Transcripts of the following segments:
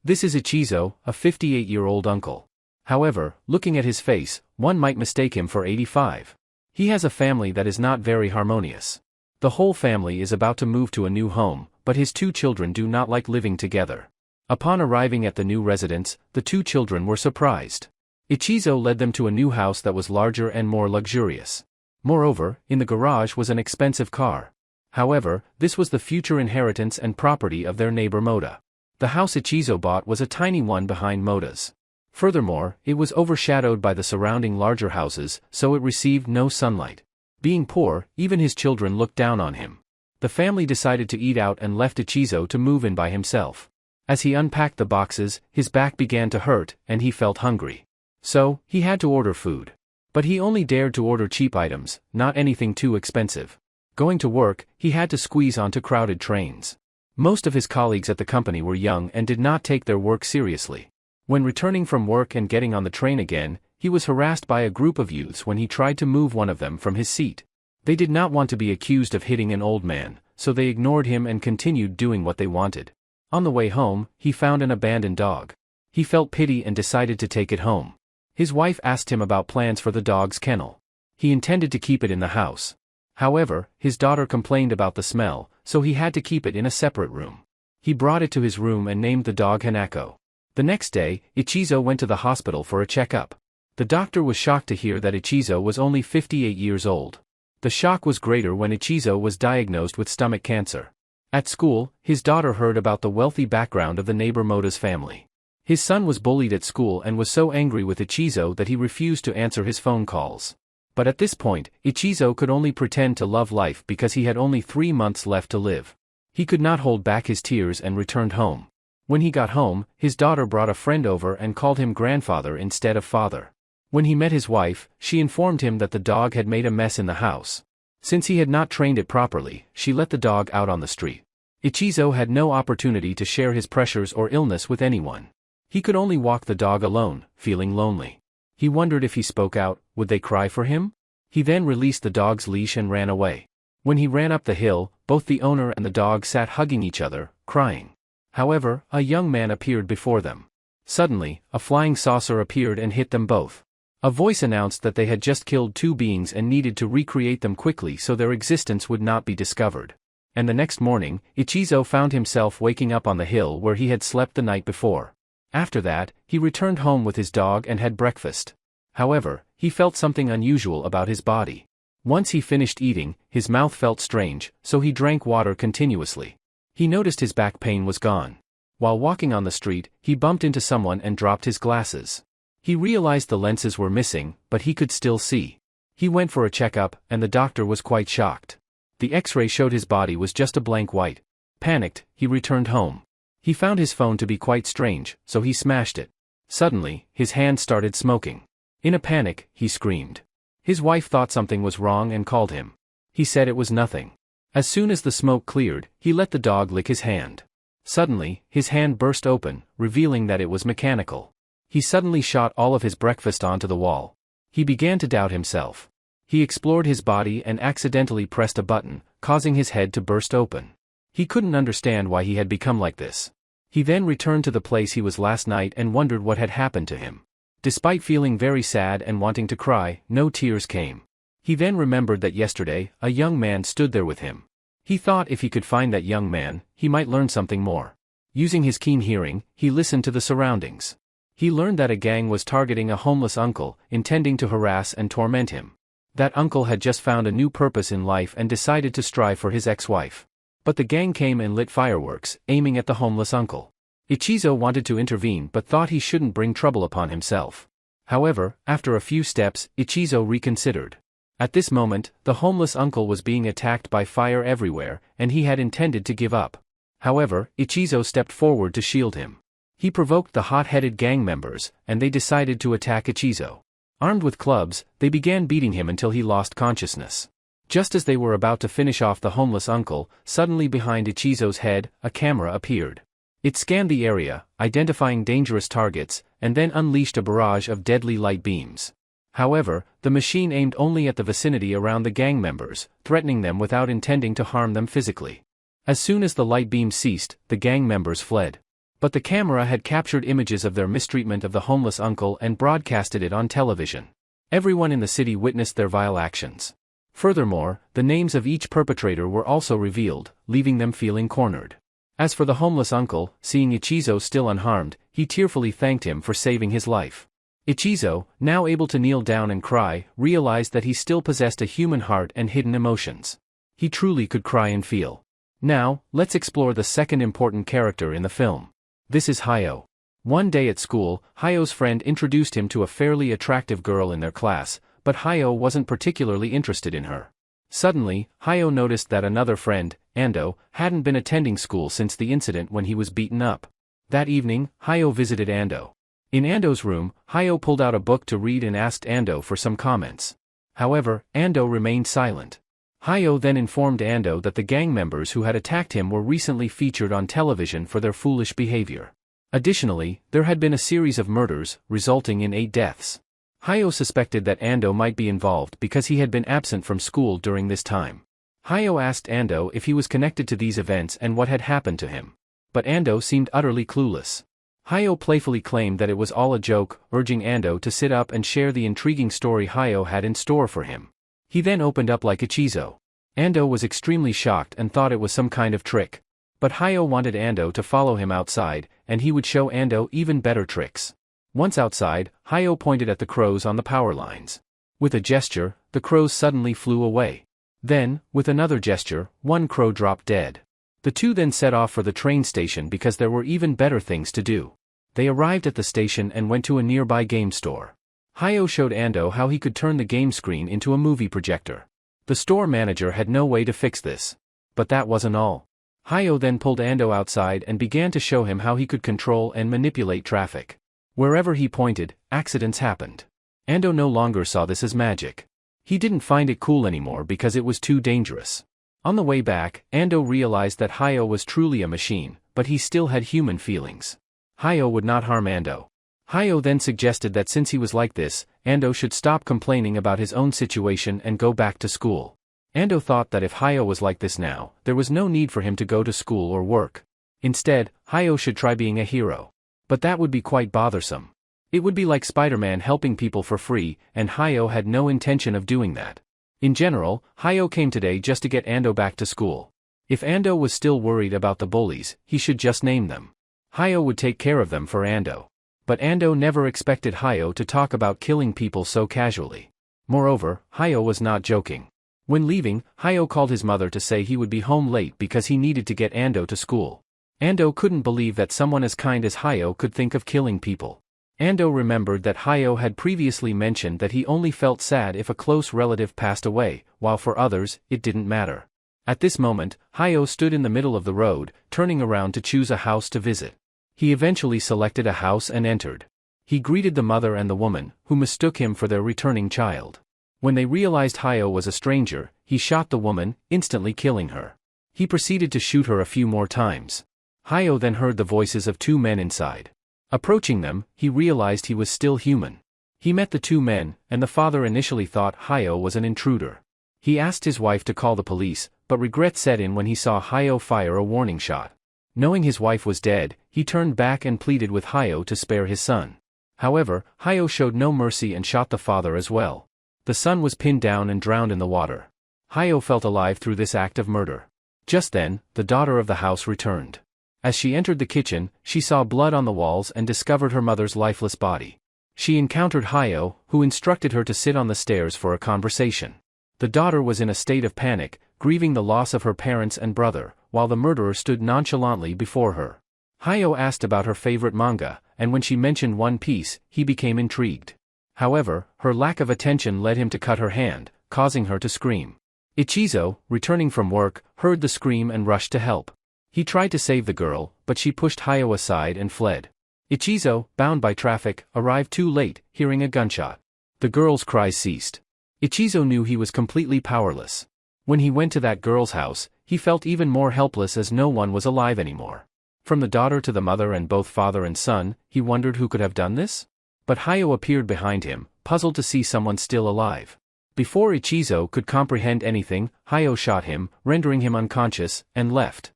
This is Ichizo, a 58-year-old uncle. However, looking at his face, one might mistake him for 85. He has a family that is not very harmonious. The whole family is about to move to a new home, but his two children do not like living together. Upon arriving at the new residence, the two children were surprised. Ichizo led them to a new house that was larger and more luxurious. Moreover, in the garage was an expensive car. However, this was the future inheritance and property of their neighbor Moda. The house Ichizo bought was a tiny one behind Moda's. Furthermore, it was overshadowed by the surrounding larger houses, so it received no sunlight. Being poor, even his children looked down on him. The family decided to eat out and left Ichizo to move in by himself. As he unpacked the boxes, his back began to hurt, and he felt hungry. So, he had to order food. But he only dared to order cheap items, not anything too expensive. Going to work, he had to squeeze onto crowded trains. Most of his colleagues at the company were young and did not take their work seriously. When returning from work and getting on the train again, he was harassed by a group of youths when he tried to move one of them from his seat. They did not want to be accused of hitting an old man, so they ignored him and continued doing what they wanted. On the way home, he found an abandoned dog. He felt pity and decided to take it home. His wife asked him about plans for the dog's kennel. He intended to keep it in the house. However, his daughter complained about the smell, so he had to keep it in a separate room. He brought it to his room and named the dog Hanako. The next day, Ichizo went to the hospital for a checkup. The doctor was shocked to hear that Ichizo was only 58 years old. The shock was greater when Ichizo was diagnosed with stomach cancer. At school, his daughter heard about the wealthy background of the neighbor Moda's family. His son was bullied at school and was so angry with Ichizo that he refused to answer his phone calls. But at this point, Ichizo could only pretend to love life because he had only 3 months left to live. He could not hold back his tears and returned home. When he got home, his daughter brought a friend over and called him grandfather instead of father. When he met his wife, she informed him that the dog had made a mess in the house. Since he had not trained it properly, she let the dog out on the street. Ichizo had no opportunity to share his pressures or illness with anyone. He could only walk the dog alone, feeling lonely. He wondered if he spoke out, would they cry for him? He then released the dog's leash and ran away. When he ran up the hill, both the owner and the dog sat hugging each other, crying. However, a young man appeared before them. Suddenly, a flying saucer appeared and hit them both. A voice announced that they had just killed 2 beings and needed to recreate them quickly so their existence would not be discovered. And the next morning, Ichizo found himself waking up on the hill where he had slept the night before. After that, he returned home with his dog and had breakfast. However, he felt something unusual about his body. Once he finished eating, his mouth felt strange, so he drank water continuously. He noticed his back pain was gone. While walking on the street, he bumped into someone and dropped his glasses. He realized the lenses were missing, but he could still see. He went for a checkup, and the doctor was quite shocked. The X-ray showed his body was just a blank white. Panicked, he returned home. He found his phone to be quite strange, so he smashed it. Suddenly, his hand started smoking. In a panic, he screamed. His wife thought something was wrong and called him. He said it was nothing. As soon as the smoke cleared, he let the dog lick his hand. Suddenly, his hand burst open, revealing that it was mechanical. He suddenly shot all of his breakfast onto the wall. He began to doubt himself. He explored his body and accidentally pressed a button, causing his head to burst open. He couldn't understand why he had become like this. He then returned to the place he was last night and wondered what had happened to him. Despite feeling very sad and wanting to cry, no tears came. He then remembered that yesterday, a young man stood there with him. He thought if he could find that young man, he might learn something more. Using his keen hearing, he listened to the surroundings. He learned that a gang was targeting a homeless uncle, intending to harass and torment him. That uncle had just found a new purpose in life and decided to strive for his ex-wife. But the gang came and lit fireworks, aiming at the homeless uncle. Ichizo wanted to intervene but thought he shouldn't bring trouble upon himself. However, after a few steps, Ichizo reconsidered. At this moment, the homeless uncle was being attacked by fire everywhere, and he had intended to give up. However, Ichizo stepped forward to shield him. He provoked the hot-headed gang members, and they decided to attack Ichizo. Armed with clubs, they began beating him until he lost consciousness. Just as they were about to finish off the homeless uncle, suddenly behind Ichizo's head, a camera appeared. It scanned the area, identifying dangerous targets, and then unleashed a barrage of deadly light beams. However, the machine aimed only at the vicinity around the gang members, threatening them without intending to harm them physically. As soon as the light beam ceased, the gang members fled. But the camera had captured images of their mistreatment of the homeless uncle and broadcasted it on television. Everyone in the city witnessed their vile actions. Furthermore, the names of each perpetrator were also revealed, leaving them feeling cornered. As for the homeless uncle, seeing Ichizo still unharmed, he tearfully thanked him for saving his life. Ichizo, now able to kneel down and cry, realized that he still possessed a human heart and hidden emotions. He truly could cry and feel. Now, let's explore the second important character in the film. This is Hayo. One day at school, Hayo's friend introduced him to a fairly attractive girl in their class, but Hayo wasn't particularly interested in her. Suddenly, Hayo noticed that another friend, Ando, hadn't been attending school since the incident when he was beaten up. That evening, Hayo visited Ando. In Ando's room, Hayo pulled out a book to read and asked Ando for some comments. However, Ando remained silent. Hayo then informed Ando that the gang members who had attacked him were recently featured on television for their foolish behavior. Additionally, there had been a series of murders, resulting in 8 deaths. Hayo suspected that Ando might be involved because he had been absent from school during this time. Hayo asked Ando if he was connected to these events and what had happened to him. But Ando seemed utterly clueless. Hayo playfully claimed that it was all a joke, urging Ando to sit up and share the intriguing story Hayo had in store for him. He then opened up like Ichizo. Ando was extremely shocked and thought it was some kind of trick. But Hayo wanted Ando to follow him outside, and he would show Ando even better tricks. Once outside, Hayo pointed at the crows on the power lines. With a gesture, the crows suddenly flew away. Then, with another gesture, one crow dropped dead. The two then set off for the train station because there were even better things to do. They arrived at the station and went to a nearby game store. Hayo showed Ando how he could turn the game screen into a movie projector. The store manager had no way to fix this. But that wasn't all. Hayo then pulled Ando outside and began to show him how he could control and manipulate traffic. Wherever he pointed, accidents happened. Ando no longer saw this as magic. He didn't find it cool anymore because it was too dangerous. On the way back, Ando realized that Hayo was truly a machine, but he still had human feelings. Hayo would not harm Ando. Hayo then suggested that since he was like this, Ando should stop complaining about his own situation and go back to school. Ando thought that if Hayo was like this now, there was no need for him to go to school or work. Instead, Hayo should try being a hero. But that would be quite bothersome. It would be like Spider-Man helping people for free, and Hayo had no intention of doing that. In general, Hayo came today just to get Ando back to school. If Ando was still worried about the bullies, he should just name them. Hayo would take care of them for Ando. But Ando never expected Hayo to talk about killing people so casually. Moreover, Hayo was not joking. When leaving, Hayo called his mother to say he would be home late because he needed to get Ando to school. Ando couldn't believe that someone as kind as Hayo could think of killing people. Ando remembered that Hayo had previously mentioned that he only felt sad if a close relative passed away, while for others, it didn't matter. At this moment, Hayo stood in the middle of the road, turning around to choose a house to visit. He eventually selected a house and entered. He greeted the mother and the woman, who mistook him for their returning child. When they realized Hayo was a stranger, he shot the woman, instantly killing her. He proceeded to shoot her a few more times. Hayo then heard the voices of 2 men inside. Approaching them, he realized he was still human. He met the 2 men, and the father initially thought Hayo was an intruder. He asked his wife to call the police, but regret set in when he saw Hayo fire a warning shot. Knowing his wife was dead, he turned back and pleaded with Hayo to spare his son. However, Hayo showed no mercy and shot the father as well. The son was pinned down and drowned in the water. Hayo felt alive through this act of murder. Just then, the daughter of the house returned. As she entered the kitchen, she saw blood on the walls and discovered her mother's lifeless body. She encountered Hayo, who instructed her to sit on the stairs for a conversation. The daughter was in a state of panic, grieving the loss of her parents and brother, while the murderer stood nonchalantly before her. Hayo asked about her favorite manga, and when she mentioned One Piece, he became intrigued. However, her lack of attention led him to cut her hand, causing her to scream. Ichizo, returning from work, heard the scream and rushed to help. He tried to save the girl, but she pushed Hayo aside and fled. Ichizo, bound by traffic, arrived too late, hearing a gunshot. The girl's cries ceased. Ichizo knew he was completely powerless. When he went to that girl's house, he felt even more helpless as no one was alive anymore. From the daughter to the mother and both father and son, he wondered who could have done this? But Hayo appeared behind him, puzzled to see someone still alive. Before Ichizo could comprehend anything, Hayo shot him, rendering him unconscious, and left.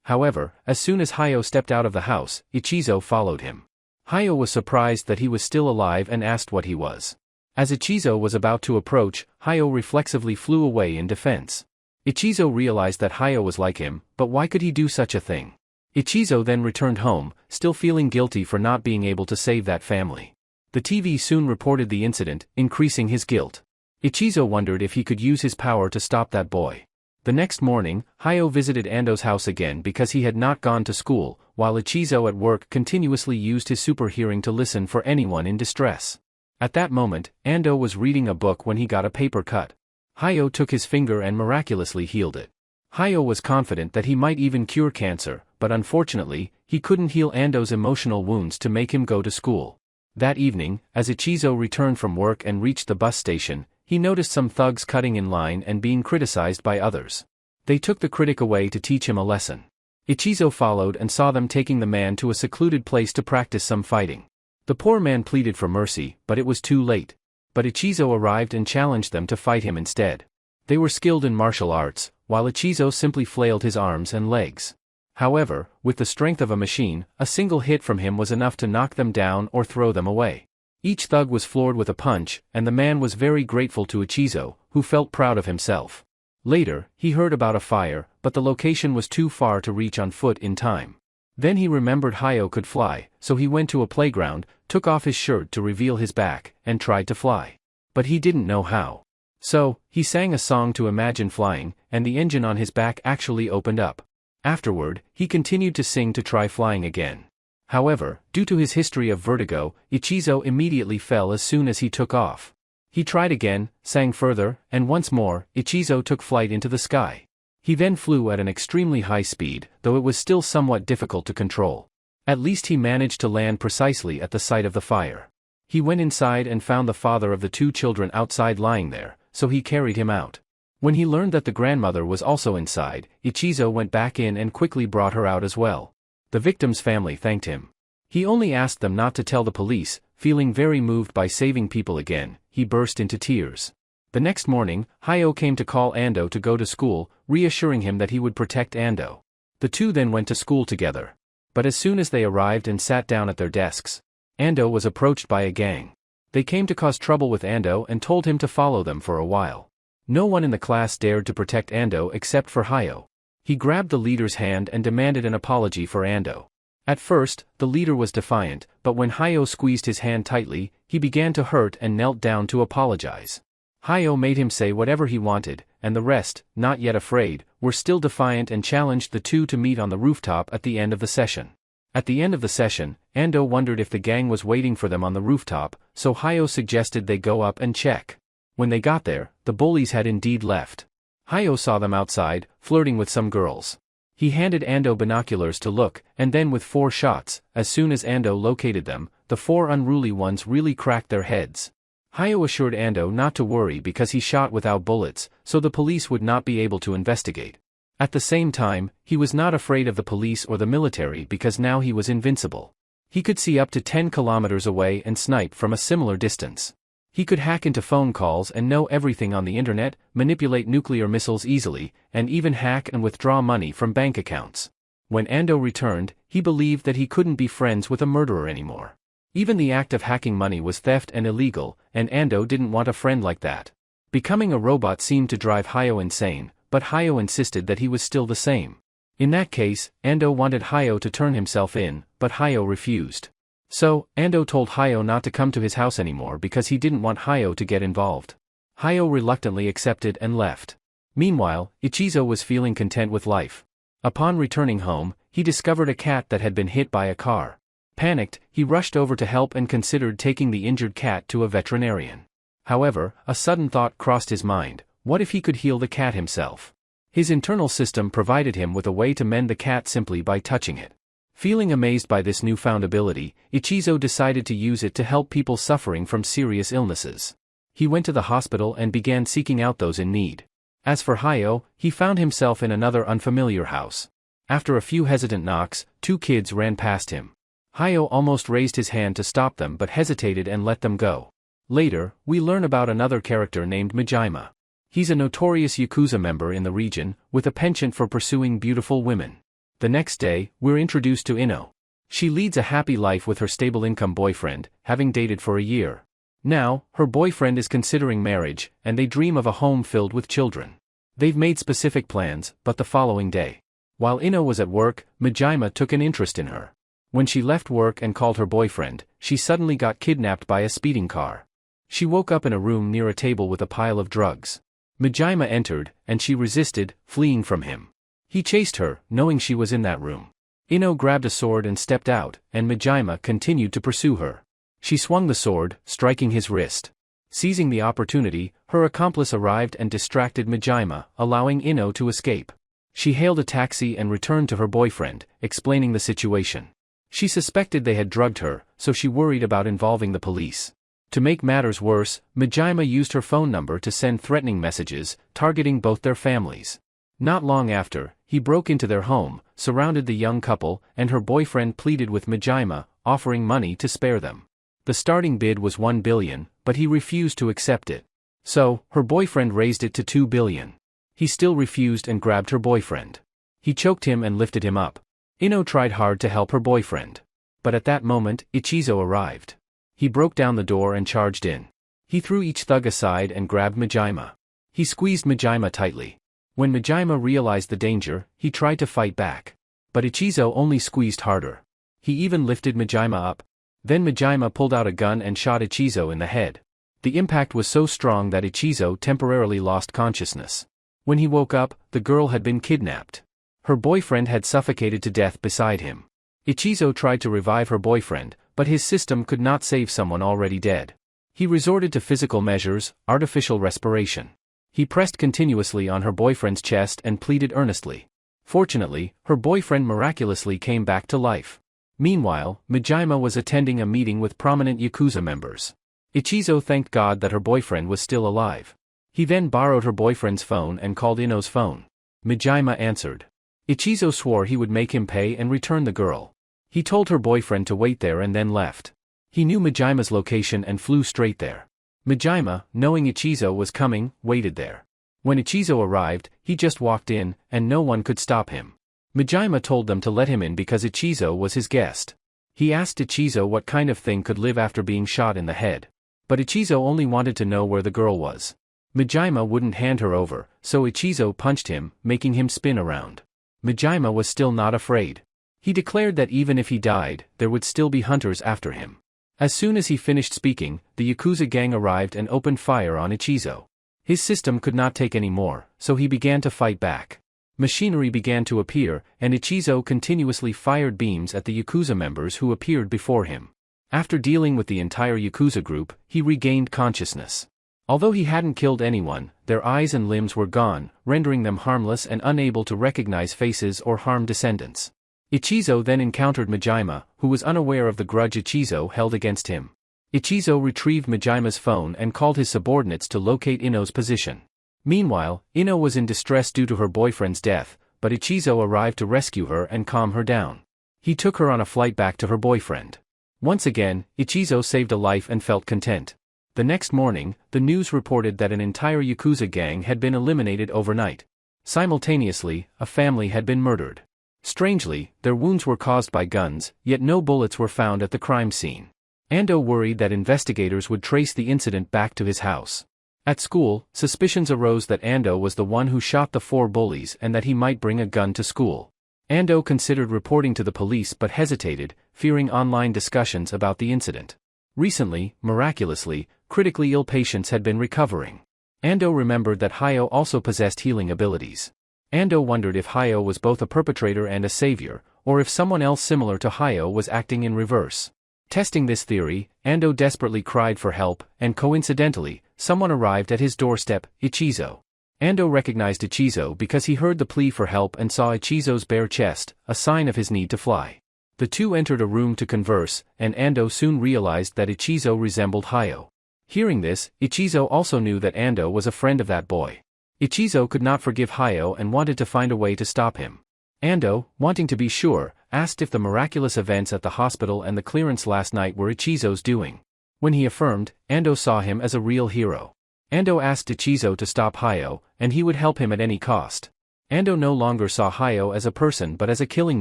However, as soon as Hayo stepped out of the house, Ichizo followed him. Hayo was surprised that he was still alive and asked what he was. As Ichizo was about to approach, Hayo reflexively flew away in defense. Ichizo realized that Hayo was like him, but why could he do such a thing? Ichizo then returned home, still feeling guilty for not being able to save that family. The TV soon reported the incident, increasing his guilt. Ichizo wondered if he could use his power to stop that boy. The next morning, Hayo visited Ando's house again because he had not gone to school, while Ichizo at work continuously used his super hearing to listen for anyone in distress. At that moment, Ando was reading a book when he got a paper cut. Hayo took his finger and miraculously healed it. Hayo was confident that he might even cure cancer, but unfortunately, he couldn't heal Ando's emotional wounds to make him go to school. That evening, as Ichizo returned from work and reached the bus station, he noticed some thugs cutting in line and being criticized by others. They took the critic away to teach him a lesson. Ichizo followed and saw them taking the man to a secluded place to practice some fighting. The poor man pleaded for mercy, but it was too late. But Ichizo arrived and challenged them to fight him instead. They were skilled in martial arts, while Ichizo simply flailed his arms and legs. However, with the strength of a machine, a single hit from him was enough to knock them down or throw them away. Each thug was floored with a punch, and the man was very grateful to Ichizo, who felt proud of himself. Later, he heard about a fire, but the location was too far to reach on foot in time. Then he remembered Hayo could fly, so he went to a playground, took off his shirt to reveal his back, and tried to fly. But he didn't know how. So, he sang a song to imagine flying, and the engine on his back actually opened up. Afterward, he continued to sing to try flying again. However, due to his history of vertigo, Ichizo immediately fell as soon as he took off. He tried again, sang further, and once more, Ichizo took flight into the sky. He then flew at an extremely high speed, though it was still somewhat difficult to control. At least he managed to land precisely at the site of the fire. He went inside and found the father of the two children outside lying there, so he carried him out. When he learned that the grandmother was also inside, Ichizo went back in and quickly brought her out as well. The victim's family thanked him. He only asked them not to tell the police. Feeling very moved by saving people again, he burst into tears. The next morning, Hayo came to call Ando to go to school, reassuring him that he would protect Ando. The two then went to school together. But as soon as they arrived and sat down at their desks, Ando was approached by a gang. They came to cause trouble with Ando and told him to follow them for a while. No one in the class dared to protect Ando except for Hayo. He grabbed the leader's hand and demanded an apology for Ando. At first, the leader was defiant, but when Hayo squeezed his hand tightly, he began to hurt and knelt down to apologize. Hayo made him say whatever he wanted, and the rest, not yet afraid, were still defiant and challenged the two to meet on the rooftop at the end of the session. At the end of the session, Ando wondered if the gang was waiting for them on the rooftop, so Hayo suggested they go up and check. When they got there, the bullies had indeed left. Hayo saw them outside, flirting with some girls. He handed Ando binoculars to look, and then with 4 shots, as soon as Ando located them, the 4 unruly ones really cracked their heads. Hayo assured Ando not to worry because he shot without bullets, so the police would not be able to investigate. At the same time, he was not afraid of the police or the military because now he was invincible. He could see up to 10 kilometers away and snipe from a similar distance. He could hack into phone calls and know everything on the internet, manipulate nuclear missiles easily, and even hack and withdraw money from bank accounts. When Ando returned, he believed that he couldn't be friends with a murderer anymore. Even the act of hacking money was theft and illegal, and Ando didn't want a friend like that. Becoming a robot seemed to drive Hayo insane, but Hayo insisted that he was still the same. In that case, Ando wanted Hayo to turn himself in, but Hayo refused. So, Ando told Hayo not to come to his house anymore because he didn't want Hayo to get involved. Hayo reluctantly accepted and left. Meanwhile, Ichizo was feeling content with life. Upon returning home, he discovered a cat that had been hit by a car. Panicked, he rushed over to help and considered taking the injured cat to a veterinarian. However, a sudden thought crossed his mind: what if he could heal the cat himself? His internal system provided him with a way to mend the cat simply by touching it. Feeling amazed by this newfound ability, Ichizo decided to use it to help people suffering from serious illnesses. He went to the hospital and began seeking out those in need. As for Hayo, he found himself in another unfamiliar house. After a few hesitant knocks, 2 kids ran past him. Hayo almost raised his hand to stop them but hesitated and let them go. Later, we learn about another character named Majima. He's a notorious Yakuza member in the region, with a penchant for pursuing beautiful women. The next day, we're introduced to Ino. She leads a happy life with her stable income boyfriend, having dated for a year. Now, her boyfriend is considering marriage, and they dream of a home filled with children. They've made specific plans, but the following day, while Ino was at work, Majima took an interest in her. When she left work and called her boyfriend, she suddenly got kidnapped by a speeding car. She woke up in a room near a table with a pile of drugs. Majima entered, and she resisted, fleeing from him. He chased her, knowing she was in that room. Ino grabbed a sword and stepped out, and Majima continued to pursue her. She swung the sword, striking his wrist. Seizing the opportunity, her accomplice arrived and distracted Majima, allowing Ino to escape. She hailed a taxi and returned to her boyfriend, explaining the situation. She suspected they had drugged her, so she worried about involving the police. To make matters worse, Majima used her phone number to send threatening messages, targeting both their families. Not long after, he broke into their home, surrounded the young couple, and her boyfriend pleaded with Majima, offering money to spare them. The starting bid was 1 billion, but he refused to accept it. So, her boyfriend raised it to 2 billion. He still refused and grabbed her boyfriend. He choked him and lifted him up. Ino tried hard to help her boyfriend. But at that moment, Ichizo arrived. He broke down the door and charged in. He threw each thug aside and grabbed Majima. He squeezed Majima tightly. When Majima realized the danger, he tried to fight back. But Ichizo only squeezed harder. He even lifted Majima up. Then Majima pulled out a gun and shot Ichizo in the head. The impact was so strong that Ichizo temporarily lost consciousness. When he woke up, the girl had been kidnapped. Her boyfriend had suffocated to death beside him. Ichizo tried to revive her boyfriend, but his system could not save someone already dead. He resorted to physical measures, artificial respiration. He pressed continuously on her boyfriend's chest and pleaded earnestly. Fortunately, her boyfriend miraculously came back to life. Meanwhile, Majima was attending a meeting with prominent Yakuza members. Ichizo thanked God that her boyfriend was still alive. He then borrowed her boyfriend's phone and called Ino's phone. Majima answered. Ichizo swore he would make him pay and return the girl. He told her boyfriend to wait there and then left. He knew Majima's location and flew straight there. Majima, knowing Ichizo was coming, waited there. When Ichizo arrived, he just walked in, and no one could stop him. Majima told them to let him in because Ichizo was his guest. He asked Ichizo what kind of thing could live after being shot in the head. But Ichizo only wanted to know where the girl was. Majima wouldn't hand her over, so Ichizo punched him, making him spin around. Majima was still not afraid. He declared that even if he died, there would still be hunters after him. As soon as he finished speaking, the Yakuza gang arrived and opened fire on Ichizo. His system could not take any more, so he began to fight back. Machinery began to appear, and Ichizo continuously fired beams at the Yakuza members who appeared before him. After dealing with the entire Yakuza group, he regained consciousness. Although he hadn't killed anyone, their eyes and limbs were gone, rendering them harmless and unable to recognize faces or harm descendants. Ichizo then encountered Majima, who was unaware of the grudge Ichizo held against him. Ichizo retrieved Majima's phone and called his subordinates to locate Ino's position. Meanwhile, Ino was in distress due to her boyfriend's death, but Ichizo arrived to rescue her and calm her down. He took her on a flight back to her boyfriend. Once again, Ichizo saved a life and felt content. The next morning, the news reported that an entire Yakuza gang had been eliminated overnight. Simultaneously, a family had been murdered. Strangely, their wounds were caused by guns, yet no bullets were found at the crime scene. Ando worried that investigators would trace the incident back to his house. At school, suspicions arose that Ando was the one who shot the 4 bullies and that he might bring a gun to school. Ando considered reporting to the police but hesitated, fearing online discussions about the incident. Recently, miraculously, critically ill patients had been recovering. Ando remembered that Hayo also possessed healing abilities. Ando wondered if Hayo was both a perpetrator and a savior, or if someone else similar to Hayo was acting in reverse. Testing this theory, Ando desperately cried for help, and coincidentally, someone arrived at his doorstep, Ichizo. Ando recognized Ichizo because he heard the plea for help and saw Ichizo's bare chest, a sign of his need to fly. The two entered a room to converse, and Ando soon realized that Ichizo resembled Hayo. Hearing this, Ichizo also knew that Ando was a friend of that boy. Ichizo could not forgive Hayo and wanted to find a way to stop him. Ando, wanting to be sure, asked if the miraculous events at the hospital and the clearance last night were Ichizo's doing. When he affirmed, Ando saw him as a real hero. Ando asked Ichizo to stop Hayo, and he would help him at any cost. Ando no longer saw Hayo as a person but as a killing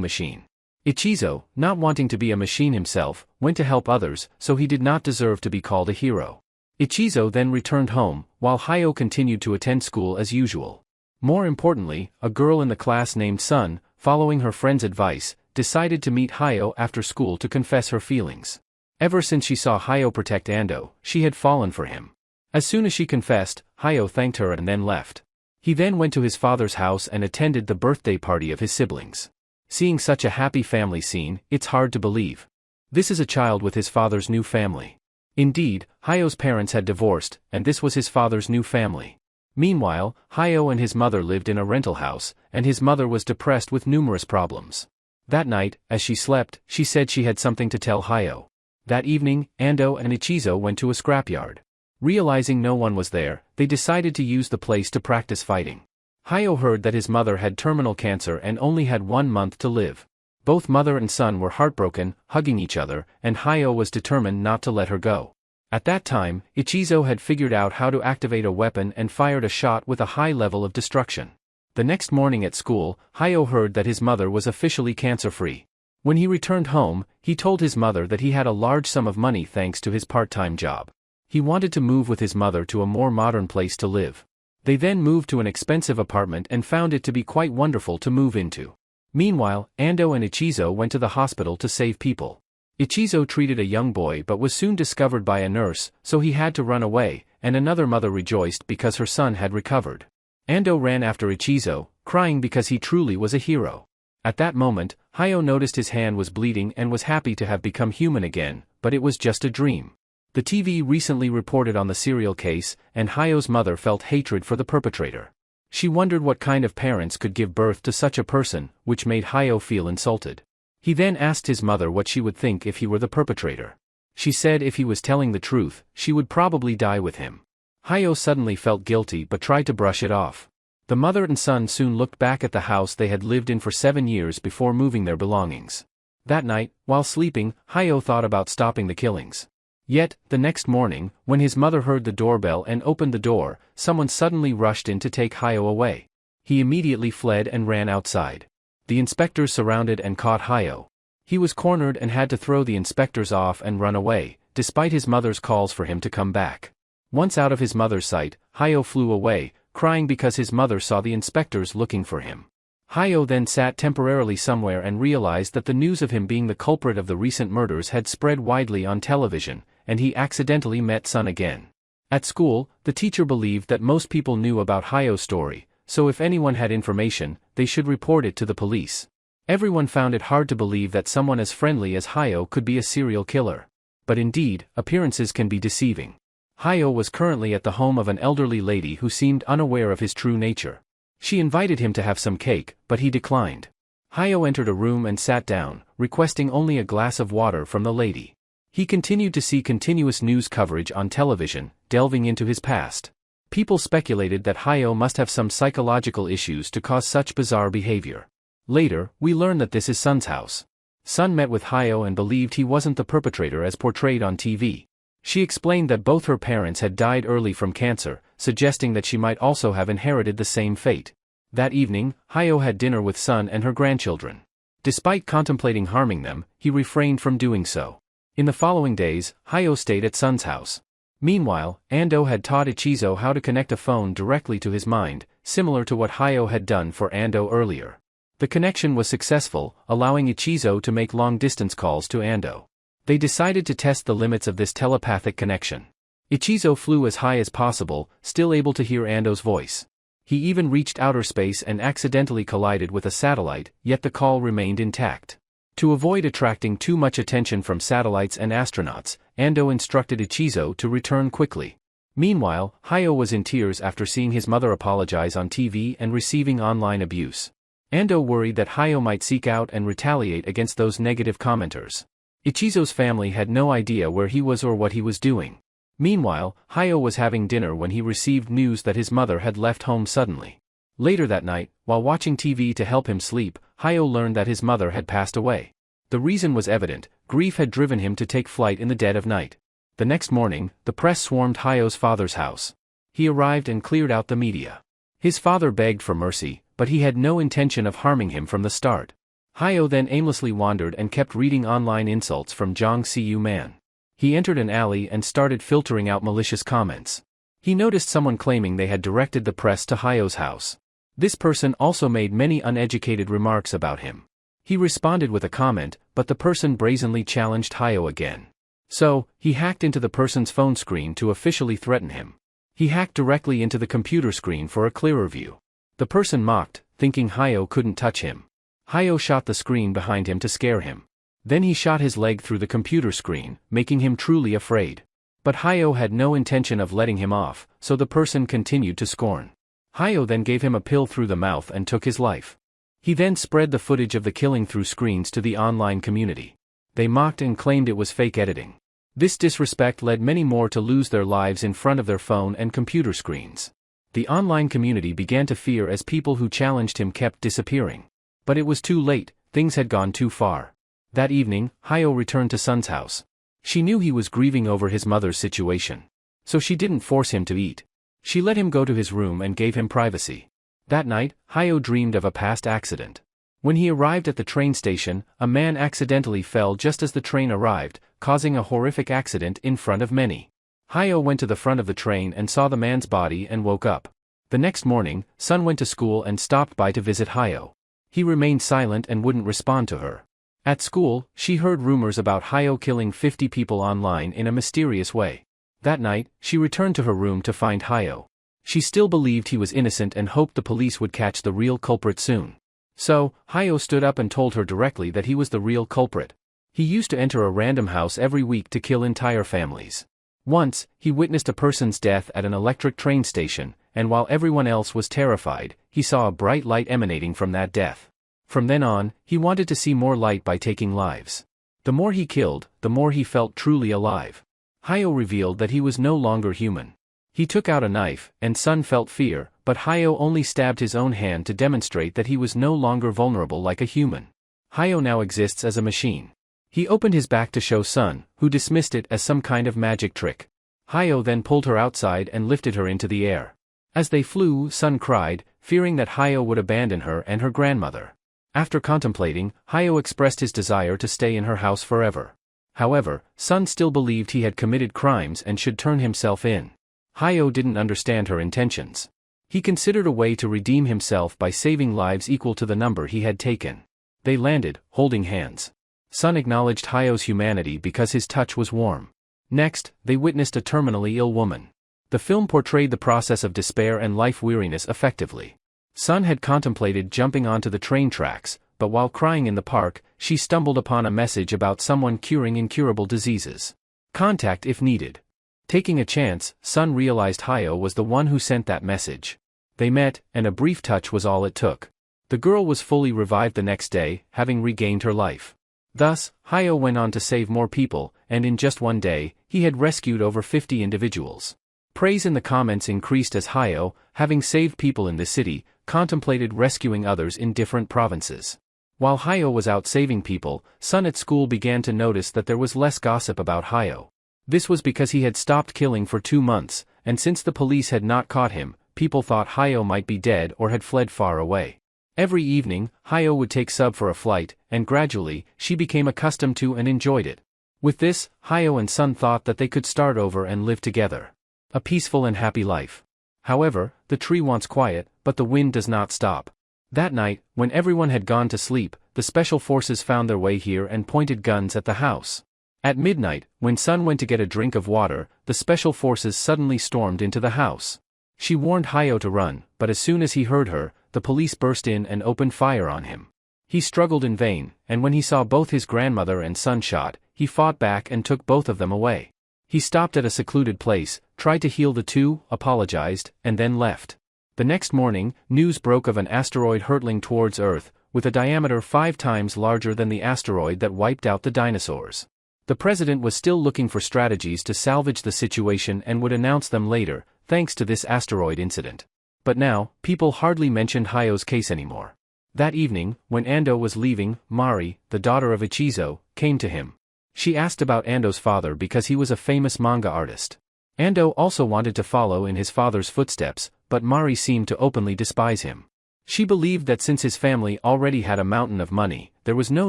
machine. Ichizo, not wanting to be a machine himself, went to help others, so he did not deserve to be called a hero. Ichizo then returned home, while Hayo continued to attend school as usual. More importantly, a girl in the class named Sun, following her friend's advice, decided to meet Hayo after school to confess her feelings. Ever since she saw Hayo protect Ando, she had fallen for him. As soon as she confessed, Hayo thanked her and then left. He then went to his father's house and attended the birthday party of his siblings. Seeing such a happy family scene, it's hard to believe. This is a child with his father's new family. Indeed, Hayo's parents had divorced, and this was his father's new family. Meanwhile, Hayo and his mother lived in a rental house, and his mother was depressed with numerous problems. That night, as she slept, she said she had something to tell Hayo. That evening, Ando and Ichizo went to a scrapyard. Realizing no one was there, they decided to use the place to practice fighting. Hayo heard that his mother had terminal cancer and only had 1 month to live. Both mother and son were heartbroken, hugging each other, and Hayo was determined not to let her go. At that time, Ichizo had figured out how to activate a weapon and fired a shot with a high level of destruction. The next morning at school, Hayo heard that his mother was officially cancer-free. When he returned home, he told his mother that he had a large sum of money thanks to his part-time job. He wanted to move with his mother to a more modern place to live. They then moved to an expensive apartment and found it to be quite wonderful to move into. Meanwhile, Ando and Ichizo went to the hospital to save people. Ichizo treated a young boy but was soon discovered by a nurse, so he had to run away, and another mother rejoiced because her son had recovered. Ando ran after Ichizo, crying because he truly was a hero. At that moment, Hayo noticed his hand was bleeding and was happy to have become human again, but it was just a dream. The TV recently reported on the serial case, and Hayo's mother felt hatred for the perpetrator. She wondered what kind of parents could give birth to such a person, which made Hayo feel insulted. He then asked his mother what she would think if he were the perpetrator. She said if he was telling the truth, she would probably die with him. Hayo suddenly felt guilty but tried to brush it off. The mother and son soon looked back at the house they had lived in for 7 years before moving their belongings. That night, while sleeping, Hayo thought about stopping the killings. Yet, the next morning, when his mother heard the doorbell and opened the door, someone suddenly rushed in to take Hayo away. He immediately fled and ran outside. The inspectors surrounded and caught Hayo. He was cornered and had to throw the inspectors off and run away, despite his mother's calls for him to come back. Once out of his mother's sight, Hayo flew away, crying because his mother saw the inspectors looking for him. Hayo then sat temporarily somewhere and realized that the news of him being the culprit of the recent murders had spread widely on television, and he accidentally met Sun again. At school, the teacher believed that most people knew about Hayo's story, so if anyone had information, they should report it to the police. Everyone found it hard to believe that someone as friendly as Hayo could be a serial killer. But indeed, appearances can be deceiving. Hayo was currently at the home of an elderly lady who seemed unaware of his true nature. She invited him to have some cake, but he declined. Hayo entered a room and sat down, requesting only a glass of water from the lady. He continued to see continuous news coverage on television, delving into his past. People speculated that Hayo must have some psychological issues to cause such bizarre behavior. Later, we learn that this is Sun's house. Sun met with Hayo and believed he wasn't the perpetrator as portrayed on TV. She explained that both her parents had died early from cancer, suggesting that she might also have inherited the same fate. That evening, Hayo had dinner with Sun and her grandchildren. Despite contemplating harming them, he refrained from doing so. In the following days, Hayo stayed at Sun's house. Meanwhile, Ando had taught Ichizo how to connect a phone directly to his mind, similar to what Hayo had done for Ando earlier. The connection was successful, allowing Ichizo to make long-distance calls to Ando. They decided to test the limits of this telepathic connection. Ichizo flew as high as possible, still able to hear Ando's voice. He even reached outer space and accidentally collided with a satellite, yet the call remained intact. To avoid attracting too much attention from satellites and astronauts, Ando instructed Ichizo to return quickly. Meanwhile, Hayo was in tears after seeing his mother apologize on TV and receiving online abuse. Ando worried that Hayo might seek out and retaliate against those negative commenters. Ichizo's family had no idea where he was or what he was doing. Meanwhile, Hayo was having dinner when he received news that his mother had left home suddenly. Later that night, while watching TV to help him sleep, Hayo learned that his mother had passed away. The reason was evident: grief had driven him to take flight in the dead of night. The next morning, the press swarmed Hayo's father's house. He arrived and cleared out the media. His father begged for mercy, but he had no intention of harming him from the start. Hayo then aimlessly wandered and kept reading online insults from Jong Siu Man. He entered an alley and started filtering out malicious comments. He noticed someone claiming they had directed the press to Hayo's house. This person also made many uneducated remarks about him. He responded with a comment, but the person brazenly challenged Hayo again. So, he hacked into the person's phone screen to officially threaten him. He hacked directly into the computer screen for a clearer view. The person mocked, thinking Hayo couldn't touch him. Hayo shot the screen behind him to scare him. Then he shot his leg through the computer screen, making him truly afraid. But Hayo had no intention of letting him off, so the person continued to scorn. Hayo then gave him a pill through the mouth and took his life. He then spread the footage of the killing through screens to the online community. They mocked and claimed it was fake editing. This disrespect led many more to lose their lives in front of their phone and computer screens. The online community began to fear as people who challenged him kept disappearing. But it was too late, things had gone too far. That evening, Hayo returned to Sun's house. She knew he was grieving over his mother's situation. So she didn't force him to eat. She let him go to his room and gave him privacy. That night, Hayo dreamed of a past accident. When he arrived at the train station, a man accidentally fell just as the train arrived, causing a horrific accident in front of many. Hayo went to the front of the train and saw the man's body and woke up. The next morning, Sun went to school and stopped by to visit Hayo. He remained silent and wouldn't respond to her. At school, she heard rumors about Hayo killing 50 people online in a mysterious way. That night, she returned to her room to find Hayo. She still believed he was innocent and hoped the police would catch the real culprit soon. So, Hayo stood up and told her directly that he was the real culprit. He used to enter a random house every week to kill entire families. Once, he witnessed a person's death at an electric train station, and while everyone else was terrified, he saw a bright light emanating from that death. From then on, he wanted to see more light by taking lives. The more he killed, the more he felt truly alive. Hayo revealed that he was no longer human. He took out a knife, and Sun felt fear, but Hayo only stabbed his own hand to demonstrate that he was no longer vulnerable like a human. Hayo now exists as a machine. He opened his back to show Sun, who dismissed it as some kind of magic trick. Hayo then pulled her outside and lifted her into the air. As they flew, Sun cried, fearing that Hayo would abandon her and her grandmother. After contemplating, Hayo expressed his desire to stay in her house forever. However, Sun still believed he had committed crimes and should turn himself in. Hayo didn't understand her intentions. He considered a way to redeem himself by saving lives equal to the number he had taken. They landed, holding hands. Sun acknowledged Hayo's humanity because his touch was warm. Next, they witnessed a terminally ill woman. The film portrayed the process of despair and life weariness effectively. Sun had contemplated jumping onto the train tracks, but while crying in the park, she stumbled upon a message about someone curing incurable diseases. Contact if needed. Taking a chance, Sun realized Hayo was the one who sent that message. They met, and a brief touch was all it took. The girl was fully revived the next day, having regained her life. Thus, Hayo went on to save more people, and in just one day, he had rescued over 50 individuals. Praise in the comments increased as Hayo, having saved people in the city, contemplated rescuing others in different provinces. While Hayo was out saving people, Sun at school began to notice that there was less gossip about Hayo. This was because he had stopped killing for 2 months, and since the police had not caught him, people thought Hayo might be dead or had fled far away. Every evening, Hayo would take Sub for a flight, and gradually, she became accustomed to and enjoyed it. With this, Hayo and Sun thought that they could start over and live together. A peaceful and happy life. However, the tree wants quiet, but the wind does not stop. That night, when everyone had gone to sleep, the special forces found their way here and pointed guns at the house. At midnight, when Sun went to get a drink of water, the special forces suddenly stormed into the house. She warned Hayo to run, but as soon as he heard her, the police burst in and opened fire on him. He struggled in vain, and when he saw both his grandmother and Sun shot, he fought back and took both of them away. He stopped at a secluded place, tried to heal the two, apologized, and then left. The next morning, news broke of an asteroid hurtling towards Earth, with a diameter 5 times larger than the asteroid that wiped out the dinosaurs. The president was still looking for strategies to salvage the situation and would announce them later, thanks to this asteroid incident. But now, people hardly mentioned Hayo's case anymore. That evening, when Ando was leaving, Mari, the daughter of Ichizo, came to him. She asked about Ando's father because he was a famous manga artist. Ando also wanted to follow in his father's footsteps, but Mari seemed to openly despise him. She believed that since his family already had a mountain of money, there was no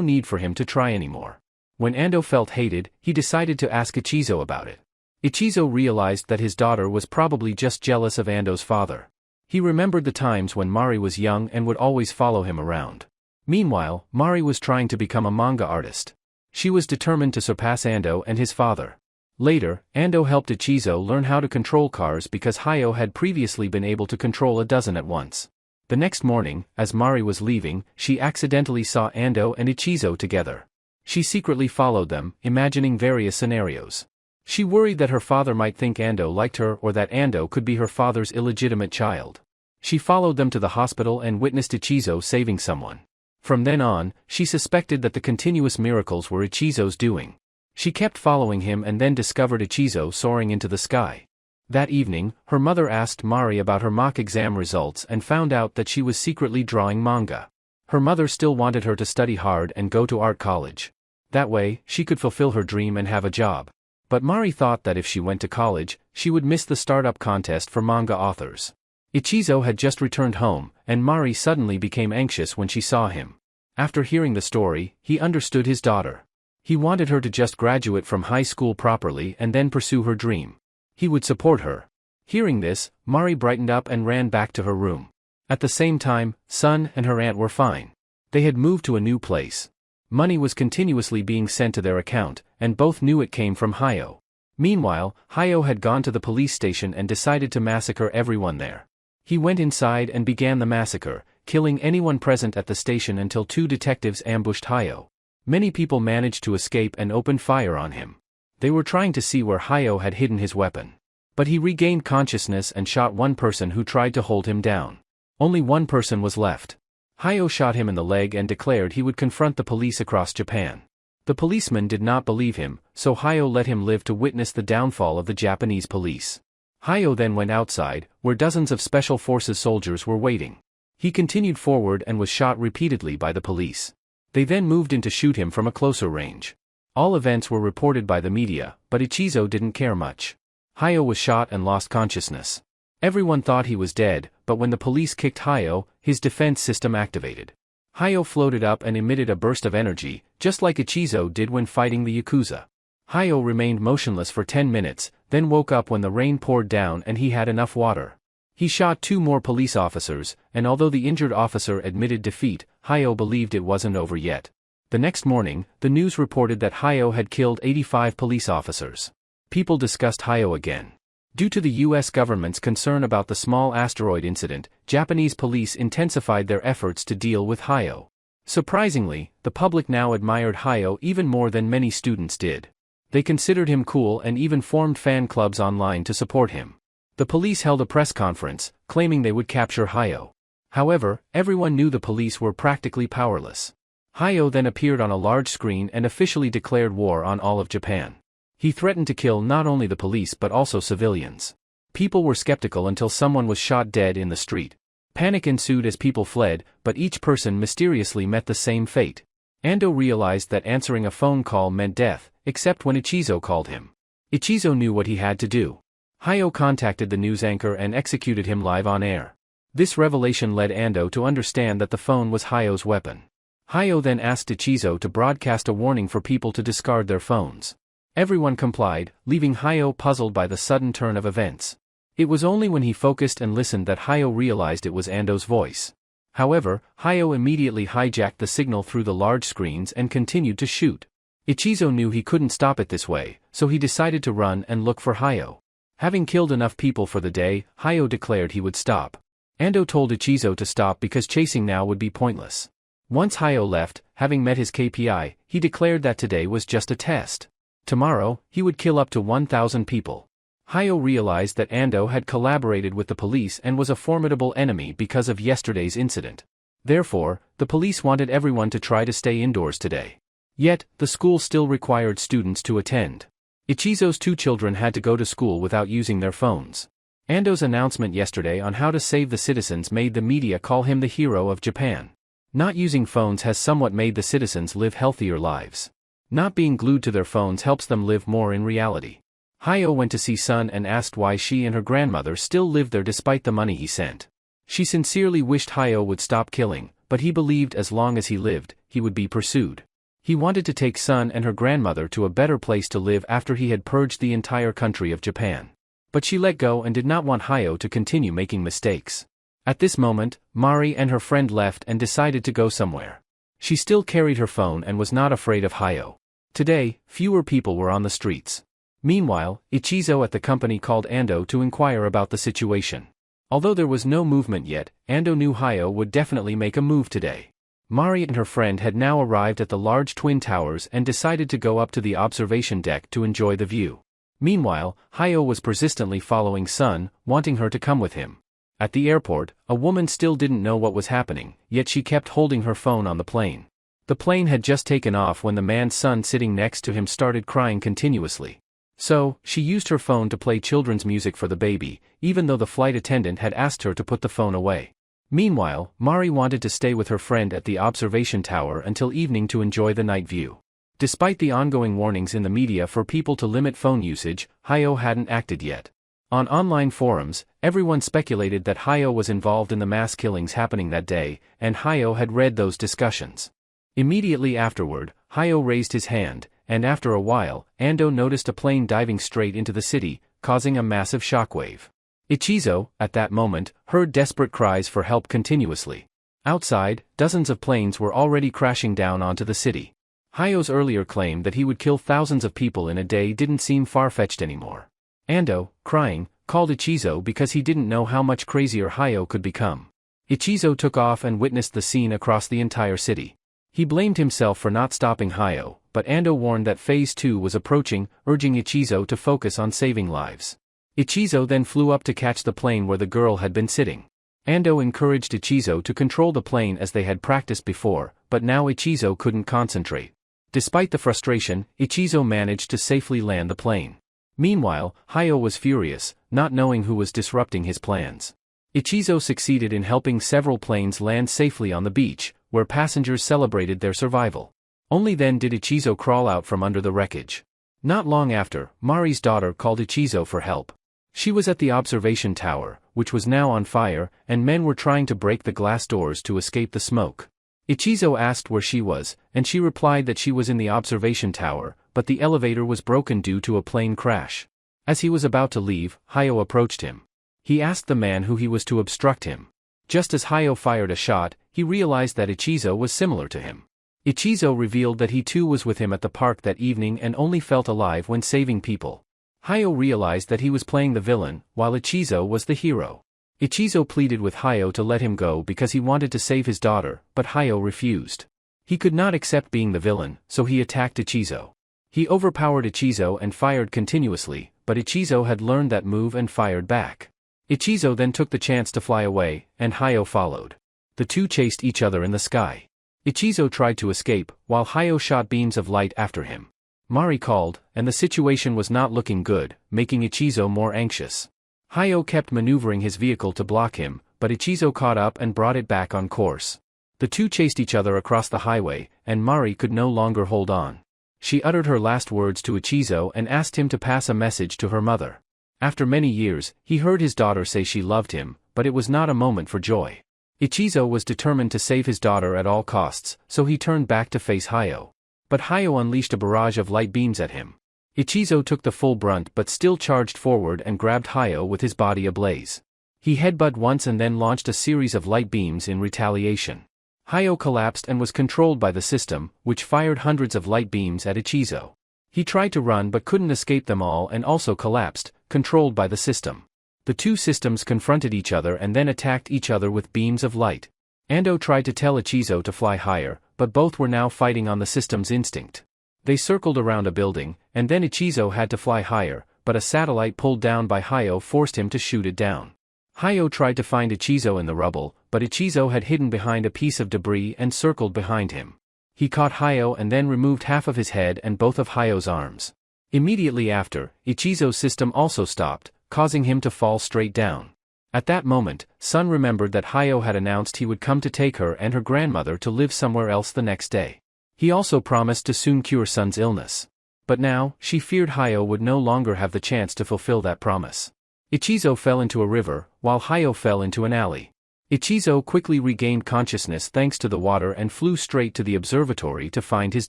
need for him to try anymore. When Ando felt hated, he decided to ask Ichizo about it. Ichizo realized that his daughter was probably just jealous of Ando's father. He remembered the times when Mari was young and would always follow him around. Meanwhile, Mari was trying to become a manga artist. She was determined to surpass Ando and his father. Later, Ando helped Ichizo learn how to control cars because Hayo had previously been able to control a dozen at once. The next morning, as Mari was leaving, she accidentally saw Ando and Ichizo together. She secretly followed them, imagining various scenarios. She worried that her father might think Ando liked her or that Ando could be her father's illegitimate child. She followed them to the hospital and witnessed Ichizo saving someone. From then on, she suspected that the continuous miracles were Ichizo's doing. She kept following him and then discovered Ichizo soaring into the sky. That evening, her mother asked Mari about her mock exam results and found out that she was secretly drawing manga. Her mother still wanted her to study hard and go to art college. That way, she could fulfill her dream and have a job. But Mari thought that if she went to college, she would miss the startup contest for manga authors. Ichizo had just returned home, and Mari suddenly became anxious when she saw him. After hearing the story, he understood his daughter. He wanted her to just graduate from high school properly and then pursue her dream. He would support her. Hearing this, Mari brightened up and ran back to her room. At the same time, Sun and her aunt were fine. They had moved to a new place. Money was continuously being sent to their account, and both knew it came from Hayo. Meanwhile, Hayo had gone to the police station and decided to massacre everyone there. He went inside and began the massacre, killing anyone present at the station until 2 detectives ambushed Hayo. Many people managed to escape and opened fire on him. They were trying to see where Hayo had hidden his weapon. But he regained consciousness and shot one person who tried to hold him down. Only one person was left. Hayo shot him in the leg and declared he would confront the police across Japan. The policeman did not believe him, so Hayo let him live to witness the downfall of the Japanese police. Hayo then went outside, where dozens of Special Forces soldiers were waiting. He continued forward and was shot repeatedly by the police. They then moved in to shoot him from a closer range. All events were reported by the media, but Ichizo didn't care much. Hayo was shot and lost consciousness. Everyone thought he was dead, but when the police kicked Hayo, his defense system activated. Hayo floated up and emitted a burst of energy, just like Ichizo did when fighting the Yakuza. Hayo remained motionless for 10 minutes, then woke up when the rain poured down and he had enough water. He shot 2 more police officers, and although the injured officer admitted defeat, Hayo believed it wasn't over yet. The next morning, the news reported that Hayo had killed 85 police officers. People discussed Hayo again. Due to the US government's concern about the small asteroid incident, Japanese police intensified their efforts to deal with Hayo. Surprisingly, the public now admired Hayo even more than many students did. They considered him cool and even formed fan clubs online to support him. The police held a press conference, claiming they would capture Hayo. However, everyone knew the police were practically powerless. Hayo then appeared on a large screen and officially declared war on all of Japan. He threatened to kill not only the police but also civilians. People were skeptical until someone was shot dead in the street. Panic ensued as people fled, but each person mysteriously met the same fate. Ando realized that answering a phone call meant death, except when Ichizo called him. Ichizo knew what he had to do. Hayo contacted the news anchor and executed him live on air. This revelation led Ando to understand that the phone was Hayo's weapon. Hayo then asked Ichizo to broadcast a warning for people to discard their phones. Everyone complied, leaving Hayo puzzled by the sudden turn of events. It was only when he focused and listened that Hayo realized it was Ando's voice. However, Hayo immediately hijacked the signal through the large screens and continued to shoot. Ichizo knew he couldn't stop it this way, so he decided to run and look for Hayo. Having killed enough people for the day, Hayo declared he would stop. Ando told Ichizo to stop because chasing now would be pointless. Once Hayo left, having met his KPI, he declared that today was just a test. Tomorrow, he would kill up to 1,000 people. Hayo realized that Ando had collaborated with the police and was a formidable enemy because of yesterday's incident. Therefore, the police wanted everyone to try to stay indoors today. Yet, the school still required students to attend. Ichizo's 2 children had to go to school without using their phones. Ando's announcement yesterday on how to save the citizens made the media call him the hero of Japan. Not using phones has somewhat made the citizens live healthier lives. Not being glued to their phones helps them live more in reality. Hayo went to see Sun and asked why she and her grandmother still lived there despite the money he sent. She sincerely wished Hayo would stop killing, but he believed as long as he lived, he would be pursued. He wanted to take Sun and her grandmother to a better place to live after he had purged the entire country of Japan. But she let go and did not want Hayo to continue making mistakes. At this moment, Mari and her friend left and decided to go somewhere. She still carried her phone and was not afraid of Hayo. Today, fewer people were on the streets. Meanwhile, Ichizo at the company called Ando to inquire about the situation. Although there was no movement yet, Ando knew Hayo would definitely make a move today. Mari and her friend had now arrived at the large twin towers and decided to go up to the observation deck to enjoy the view. Meanwhile, Hayo was persistently following Sun, wanting her to come with him. At the airport, a woman still didn't know what was happening, yet she kept holding her phone on the plane. The plane had just taken off when the man's son sitting next to him started crying continuously. So, she used her phone to play children's music for the baby, even though the flight attendant had asked her to put the phone away. Meanwhile, Mari wanted to stay with her friend at the observation tower until evening to enjoy the night view. Despite the ongoing warnings in the media for people to limit phone usage, Hayo hadn't acted yet. On online forums, everyone speculated that Hayo was involved in the mass killings happening that day, and Hayo had read those discussions. Immediately afterward, Hayo raised his hand, and after a while, Ando noticed a plane diving straight into the city, causing a massive shockwave. Ichizo, at that moment, heard desperate cries for help continuously. Outside, dozens of planes were already crashing down onto the city. Hayo's earlier claim that he would kill thousands of people in a day didn't seem far-fetched anymore. Ando, crying, called Ichizo because he didn't know how much crazier Hayo could become. Ichizo took off and witnessed the scene across the entire city. He blamed himself for not stopping Hayo, but Ando warned that Phase 2 was approaching, urging Ichizo to focus on saving lives. Ichizo then flew up to catch the plane where the girl had been sitting. Ando encouraged Ichizo to control the plane as they had practiced before, but now Ichizo couldn't concentrate. Despite the frustration, Ichizo managed to safely land the plane. Meanwhile, Hayo was furious, not knowing who was disrupting his plans. Ichizo succeeded in helping several planes land safely on the beach, where passengers celebrated their survival. Only then did Ichizo crawl out from under the wreckage. Not long after, Mari's daughter called Ichizo for help. She was at the observation tower, which was now on fire, and men were trying to break the glass doors to escape the smoke. Ichizo asked where she was, and she replied that she was in the observation tower, but the elevator was broken due to a plane crash. As he was about to leave, Hayo approached him. He asked the man who he was to obstruct him. Just as Hayo fired a shot, he realized that Ichizo was similar to him. Ichizo revealed that he too was with him at the park that evening and only felt alive when saving people. Hayo realized that he was playing the villain, while Ichizo was the hero. Ichizo pleaded with Hayo to let him go because he wanted to save his daughter, but Hayo refused. He could not accept being the villain, so he attacked Ichizo. He overpowered Ichizo and fired continuously, but Ichizo had learned that move and fired back. Ichizo then took the chance to fly away, and Hayo followed. The two chased each other in the sky. Ichizo tried to escape, while Hayo shot beams of light after him. Mari called, and the situation was not looking good, making Ichizo more anxious. Hayo kept maneuvering his vehicle to block him, but Ichizo caught up and brought it back on course. The two chased each other across the highway, and Mari could no longer hold on. She uttered her last words to Ichizo and asked him to pass a message to her mother. After many years, he heard his daughter say she loved him, but it was not a moment for joy. Ichizo was determined to save his daughter at all costs, so he turned back to face Hayo. But Hayo unleashed a barrage of light beams at him. Ichizo took the full brunt but still charged forward and grabbed Hayo with his body ablaze. He headbutted once and then launched a series of light beams in retaliation. Hayo collapsed and was controlled by the system, which fired hundreds of light beams at Ichizo. He tried to run but couldn't escape them all and also collapsed, controlled by the system. The two systems confronted each other and then attacked each other with beams of light. Ando tried to tell Ichizo to fly higher, but both were now fighting on the system's instinct. They circled around a building, and then Ichizo had to fly higher, but a satellite pulled down by Hayo forced him to shoot it down. Hayo tried to find Ichizo in the rubble, but Ichizo had hidden behind a piece of debris and circled behind him. He caught Hayo and then removed half of his head and both of Hayo's arms. Immediately after, Ichizo's system also stopped, causing him to fall straight down. At that moment, Sun remembered that Hayo had announced he would come to take her and her grandmother to live somewhere else the next day. He also promised to soon cure Sun's illness. But now, she feared Hayo would no longer have the chance to fulfill that promise. Ichizo fell into a river, while Hayo fell into an alley. Ichizo quickly regained consciousness thanks to the water and flew straight to the observatory to find his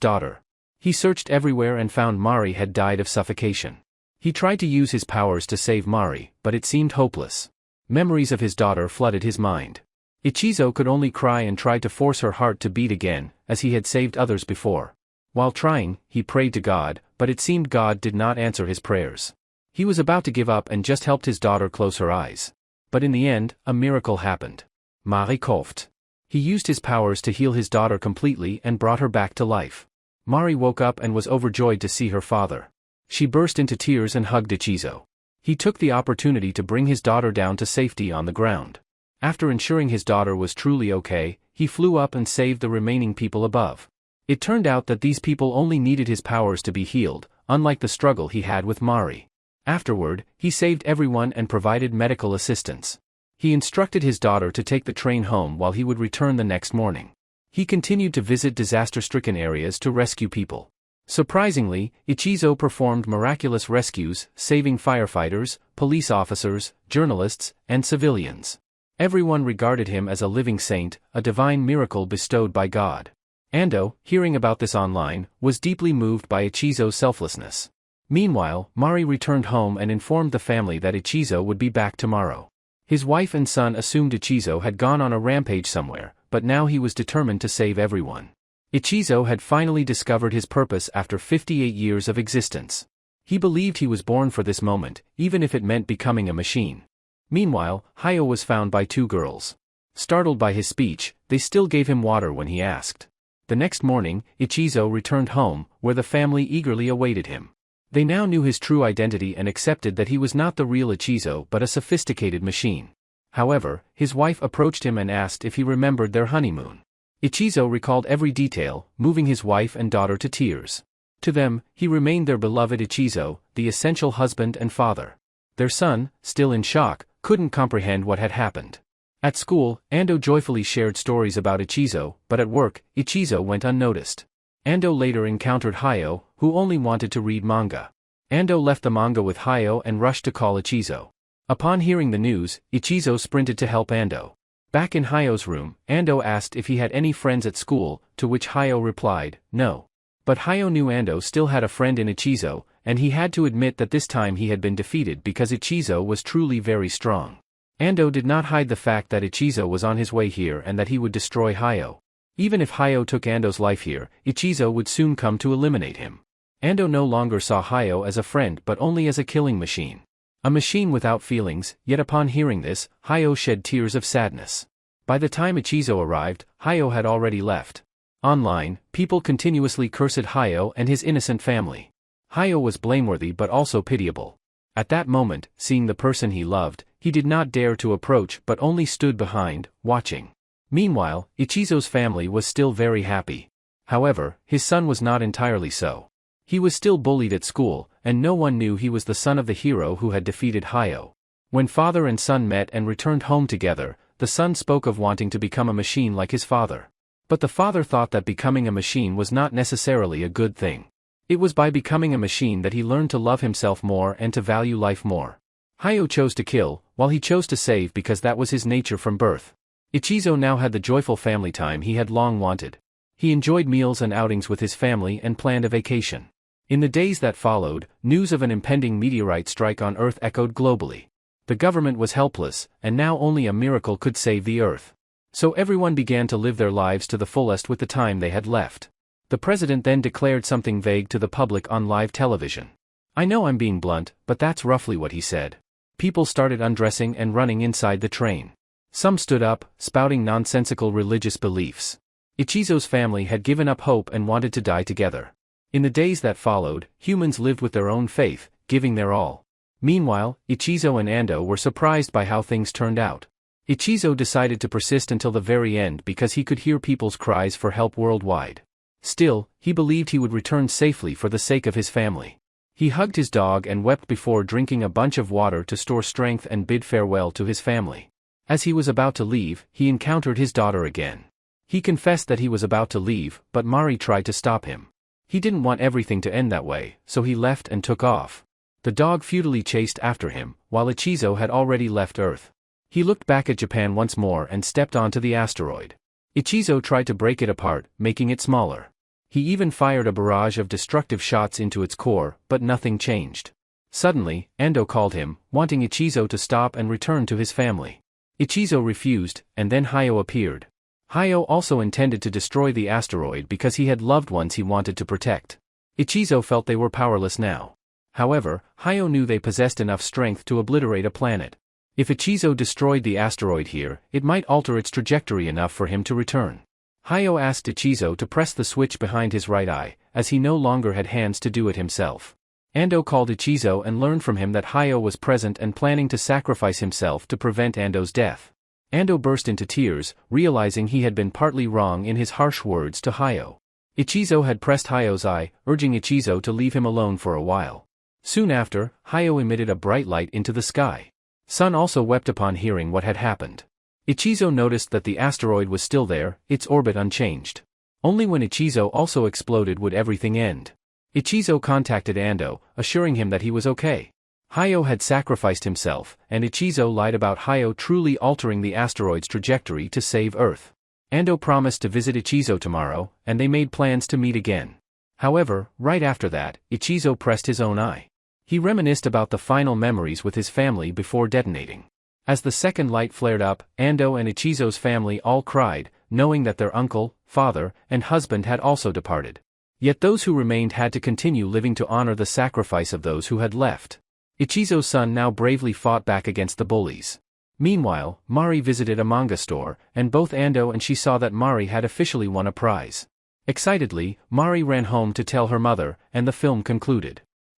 daughter. He searched everywhere and found Mari had died of suffocation. He tried to use his powers to save Mari, but it seemed hopeless. Memories of his daughter flooded his mind. Ichizo could only cry and tried to force her heart to beat again, as he had saved others before. While trying, he prayed to God, but it seemed God did not answer his prayers. He was about to give up and just helped his daughter close her eyes. But in the end, a miracle happened. Mari coughed. He used his powers to heal his daughter completely and brought her back to life. Mari woke up and was overjoyed to see her father. She burst into tears and hugged Ichizo. He took the opportunity to bring his daughter down to safety on the ground. After ensuring his daughter was truly okay, he flew up and saved the remaining people above. It turned out that these people only needed his powers to be healed, unlike the struggle he had with Mari. Afterward, he saved everyone and provided medical assistance. He instructed his daughter to take the train home while he would return the next morning. He continued to visit disaster-stricken areas to rescue people. Surprisingly, Ichizo performed miraculous rescues, saving firefighters, police officers, journalists, and civilians. Everyone regarded him as a living saint, a divine miracle bestowed by God. Ando, hearing about this online, was deeply moved by Ichizo's selflessness. Meanwhile, Mari returned home and informed the family that Ichizo would be back tomorrow. His wife and son assumed Ichizo had gone on a rampage somewhere, but now he was determined to save everyone. Ichizo had finally discovered his purpose after 58 years of existence. He believed he was born for this moment, even if it meant becoming a machine. Meanwhile, Hayo was found by two girls. Startled by his speech, they still gave him water when he asked. The next morning, Ichizo returned home, where the family eagerly awaited him. They now knew his true identity and accepted that he was not the real Ichizo but a sophisticated machine. However, his wife approached him and asked if he remembered their honeymoon. Ichizo recalled every detail, moving his wife and daughter to tears. To them, he remained their beloved Ichizo, the essential husband and father. Their son, still in shock, couldn't comprehend what had happened. At school, Ando joyfully shared stories about Ichizo, but at work, Ichizo went unnoticed. Ando later encountered Hayo, who only wanted to read manga. Ando left the manga with Hayo and rushed to call Ichizo. Upon hearing the news, Ichizo sprinted to help Ando. Back in Hayo's room, Ando asked if he had any friends at school, to which Hayo replied, no. But Hayo knew Ando still had a friend in Ichizo, and he had to admit that this time he had been defeated because Ichizo was truly very strong. Ando did not hide the fact that Ichizo was on his way here and that he would destroy Hayo. Even if Hayo took Ando's life here, Ichizo would soon come to eliminate him. Ando no longer saw Hayo as a friend but only as a killing machine. A machine without feelings, yet upon hearing this, Hayo shed tears of sadness. By the time Ichizo arrived, Hayo had already left. Online, people continuously cursed Hayo and his innocent family. Hayo was blameworthy but also pitiable. At that moment, seeing the person he loved, he did not dare to approach but only stood behind, watching. Meanwhile, Ichizo's family was still very happy. However, his son was not entirely so. He was still bullied at school, and no one knew he was the son of the hero who had defeated Hayo. When father and son met and returned home together, the son spoke of wanting to become a machine like his father. But the father thought that becoming a machine was not necessarily a good thing. It was by becoming a machine that he learned to love himself more and to value life more. Hayo chose to kill, while he chose to save because that was his nature from birth. Ichizo now had the joyful family time he had long wanted. He enjoyed meals and outings with his family and planned a vacation. In the days that followed, news of an impending meteorite strike on Earth echoed globally. The government was helpless, and now only a miracle could save the Earth. So everyone began to live their lives to the fullest with the time they had left. The president then declared something vague to the public on live television. I know I'm being blunt, but that's roughly what he said. People started undressing and running inside the train. Some stood up, spouting nonsensical religious beliefs. Ichizo's family had given up hope and wanted to die together. In the days that followed, humans lived with their own faith, giving their all. Meanwhile, Ichizo and Ando were surprised by how things turned out. Ichizo decided to persist until the very end because he could hear people's cries for help worldwide. Still, he believed he would return safely for the sake of his family. He hugged his dog and wept before drinking a bunch of water to store strength and bid farewell to his family. As he was about to leave, he encountered his daughter again. He confessed that he was about to leave, but Mari tried to stop him. He didn't want everything to end that way, so he left and took off. The dog futilely chased after him, while Ichizo had already left Earth. He looked back at Japan once more and stepped onto the asteroid. Ichizo tried to break it apart, making it smaller. He even fired a barrage of destructive shots into its core, but nothing changed. Suddenly, Ando called him, wanting Ichizo to stop and return to his family. Ichizo refused, and then Hayo appeared. Hayo also intended to destroy the asteroid because he had loved ones he wanted to protect. Ichizo felt they were powerless now. However, Hayo knew they possessed enough strength to obliterate a planet. If Ichizo destroyed the asteroid here, it might alter its trajectory enough for him to return. Hayo asked Ichizo to press the switch behind his right eye, as he no longer had hands to do it himself. Ando called Ichizo and learned from him that Hayo was present and planning to sacrifice himself to prevent Ando's death. Ando burst into tears, realizing he had been partly wrong in his harsh words to Hayo. Ichizo had pressed Hayo's eye, urging Ichizo to leave him alone for a while. Soon after, Hayo emitted a bright light into the sky. Sun also wept upon hearing what had happened. Ichizo noticed that the asteroid was still there, its orbit unchanged. Only when Ichizo also exploded would everything end. Ichizo contacted Ando, assuring him that he was okay. Hayo had sacrificed himself, and Ichizo lied about Hayo truly altering the asteroid's trajectory to save Earth. Ando promised to visit Ichizo tomorrow, and they made plans to meet again. However, right after that, Ichizo pressed his own eye. He reminisced about the final memories with his family before detonating. As the second light flared up, Ando and Ichizo's family all cried, knowing that their uncle, father, and husband had also departed. Yet those who remained had to continue living to honor the sacrifice of those who had left. Ichizo's son now bravely fought back against the bullies. Meanwhile, Mari visited a manga store, and both Ando and she saw that Mari had officially won a prize. Excitedly, Mari ran home to tell her mother, and the film concluded.